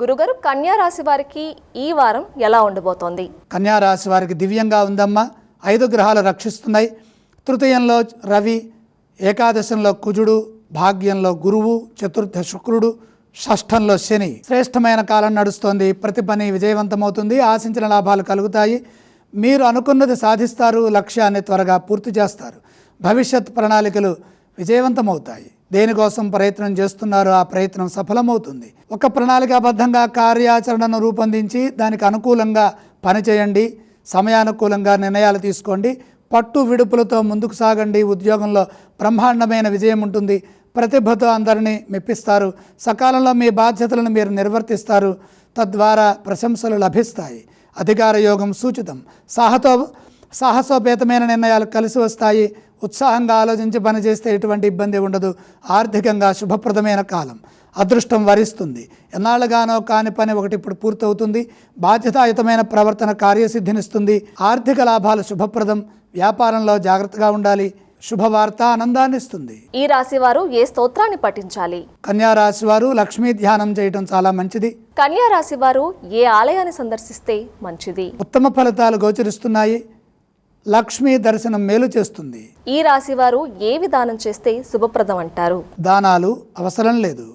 గురుగారు, కన్యా రాశి వారికి ఈ వారం ఎలా ఉండబోతోంది? కన్యా రాశి వారికి దివ్యంగా ఉందమ్మా. 5 గ్రహాలు రక్షిస్తున్నాయి. తృతీయంలో రవి, ఏకాదశంలో కుజుడు, భాగ్యంలో గురువు, చతుర్థ శుక్రుడు, షష్ఠంలో శని. శ్రేష్టమైన కాలం నడుస్తోంది. ప్రతి పని విజయవంతమవుతుంది. ఆశించిన లాభాలు కలుగుతాయి. మీరు అనుకున్నది సాధిస్తారు. లక్ష్యాన్ని త్వరగా పూర్తి చేస్తారు. భవిష్యత్ ప్రణాళికలు విజయవంతమవుతాయి. దేనికోసం ప్రయత్నం చేస్తున్నారో ఆ ప్రయత్నం సఫలమవుతుంది. ఒక ప్రణాళికాబద్ధంగా కార్యాచరణను రూపొందించి దానికి అనుకూలంగా పనిచేయండి. సమయానుకూలంగా నిర్ణయాలు తీసుకోండి. పట్టు విడుపులతో ముందుకు సాగండి. ఉద్యోగంలో బ్రహ్మాండమైన విజయం ఉంటుంది. ప్రతిభతో అందరినీ మెప్పిస్తారు. సకాలంలో మీ బాధ్యతలను మీరు నిర్వర్తిస్తారు. తద్వారా ప్రశంసలు లభిస్తాయి. అధికార యోగం సూచితం. సాహసోపేతమైన నిర్ణయాలు కలిసి వస్తాయి. ఉత్సాహంగా ఆలోచించి పనిచేస్తే ఎటువంటి ఇబ్బంది ఉండదు. ఆర్థికంగా శుభప్రదమైన కాలం. అదృష్టం వరిస్తుంది. ఎన్నాళ్ళుగానో కాని పని ఒకటి ఇప్పుడు పూర్తవుతుంది. బాధ్యతాయుతమైన ప్రవర్తన కార్యసిద్ధినిస్తుంది. ఆర్థిక లాభాలు శుభప్రదం. వ్యాపారంలో జాగ్రత్తగా ఉండాలి. శుభవార్త ఆనందాన్ని ఇస్తుంది. ఈ రాశి వారు ఏ స్తోత్రాన్ని పఠించాలి? కన్యా రాశి వారు లక్ష్మీ ధ్యానం చేయటం చాలా మంచిది. కన్యా రాశి వారు ఏ ఆలయాన్ని సందర్శిస్తే మంచిది? ఉత్తమ ఫలితాలు గోచరిస్తున్నాయి. లక్ష్మీ దర్శనం మేలు చేస్తుంది. ఈ రాశి వారు ఏ విధానం చేస్తే శుభప్రదం అంటారు? దానాలు అవసరం లేదు.